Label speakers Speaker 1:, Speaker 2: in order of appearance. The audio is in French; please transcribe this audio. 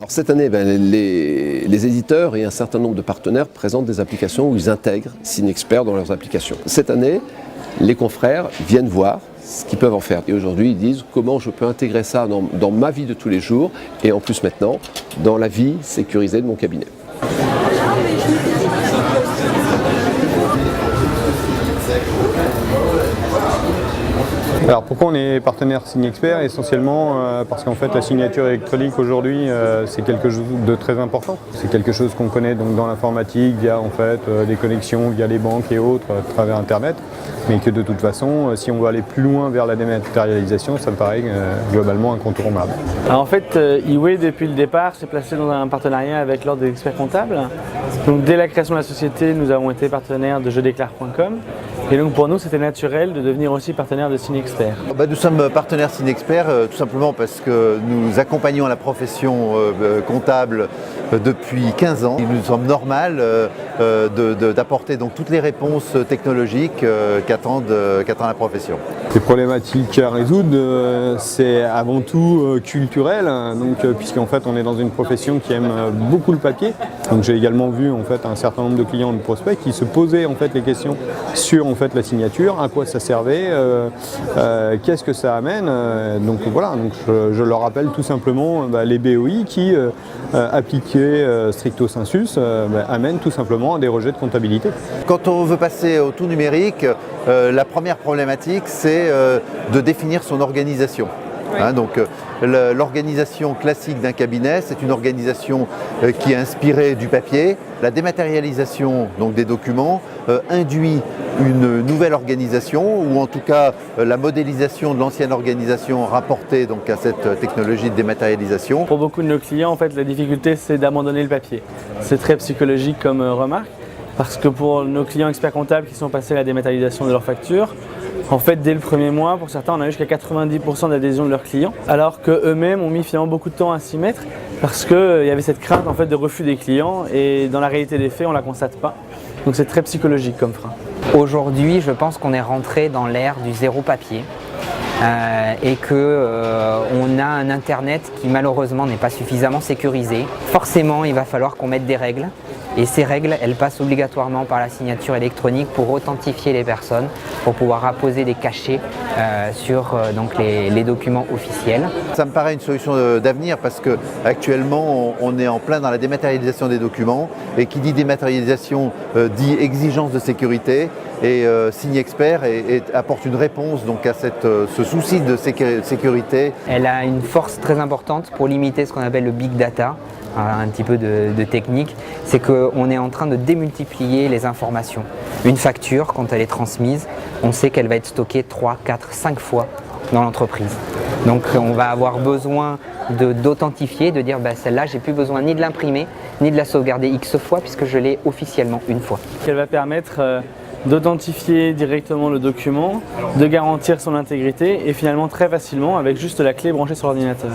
Speaker 1: Alors cette année, les éditeurs et un certain nombre de partenaires présentent des applications où ils intègrent SigneXpert dans leurs applications. Cette année, les confrères viennent voir ce qu'ils peuvent en faire. Et aujourd'hui, ils disent comment je peux intégrer ça dans ma vie de tous les jours et en plus maintenant, dans la vie sécurisée de mon cabinet.
Speaker 2: Alors pourquoi on est partenaire SigneXpert? Essentiellement parce qu'en fait la signature électronique aujourd'hui c'est quelque chose de très important. C'est quelque chose qu'on connaît donc dans l'informatique via en fait des connexions via les banques et autres à travers internet, mais que de toute façon si on veut aller plus loin vers la dématérialisation, ça me paraît globalement incontournable.
Speaker 3: Alors en fait eWay depuis le départ s'est placé dans un partenariat avec l'Ordre des experts comptables. Donc dès la création de la société, nous avons été partenaires de jedéclare.com et donc pour nous c'était naturel de devenir aussi partenaire de SigneXpert.
Speaker 4: Nous sommes partenaires SigneXpert tout simplement parce que nous accompagnons la profession comptable depuis 15 ans. Il nous semble normal d'apporter donc toutes les réponses technologiques qu'attend la profession.
Speaker 2: Les problématiques à résoudre, c'est avant tout culturel, puisqu'en fait on est dans une profession qui aime beaucoup le papier. Donc j'ai également vu en fait un certain nombre de clients, de prospects qui se posaient en fait les questions sur en fait la signature, à quoi ça servait, qu'est-ce que ça amène. Donc voilà, donc je leur rappelle tout simplement les BOI qui, appliqués stricto sensus, amènent tout simplement à des rejets de comptabilité.
Speaker 4: Quand on veut passer au tout numérique, la première problématique c'est de définir son organisation. Donc l'organisation classique d'un cabinet, c'est une organisation qui est inspirée du papier. La dématérialisation donc, des documents induit une nouvelle organisation, ou en tout cas la modélisation de l'ancienne organisation rapportée donc, à cette technologie de dématérialisation.
Speaker 3: Pour beaucoup de nos clients, en fait, la difficulté c'est d'abandonner le papier. C'est très psychologique comme remarque, parce que pour nos clients experts comptables qui sont passés à la dématérialisation de leurs factures, en fait, dès le premier mois, pour certains, on a eu jusqu'à 90% d'adhésion de leurs clients, alors qu'eux-mêmes ont mis finalement beaucoup de temps à s'y mettre, parce qu'il y avait cette crainte en fait, de refus des clients, et dans la réalité des faits, on ne la constate pas. Donc c'est très psychologique comme frein.
Speaker 5: Aujourd'hui, je pense qu'on est rentré dans l'ère du zéro papier et qu'on a un Internet qui malheureusement n'est pas suffisamment sécurisé. Forcément, il va falloir qu'on mette des règles. Et ces règles, elles passent obligatoirement par la signature électronique pour authentifier les personnes, pour pouvoir apposer des cachets sur donc les documents officiels.
Speaker 4: Ça me paraît une solution d'avenir parce qu'actuellement on est en plein dans la dématérialisation des documents, et qui dit dématérialisation dit exigence de sécurité, et SigneXpert apporte une réponse donc, à ce souci de sécurité.
Speaker 5: Elle a une force très importante pour limiter ce qu'on appelle le big data. Un petit peu de technique, c'est qu'on est en train de démultiplier les informations. Une facture, quand elle est transmise, on sait qu'elle va être stockée 3, 4, 5 fois dans l'entreprise. Donc on va avoir besoin d'authentifier, de dire celle-là, j'ai plus besoin ni de l'imprimer, ni de la sauvegarder X fois, puisque je l'ai officiellement une fois.
Speaker 3: Elle va permettre d'authentifier directement le document, de garantir son intégrité et finalement très facilement avec juste la clé branchée sur l'ordinateur.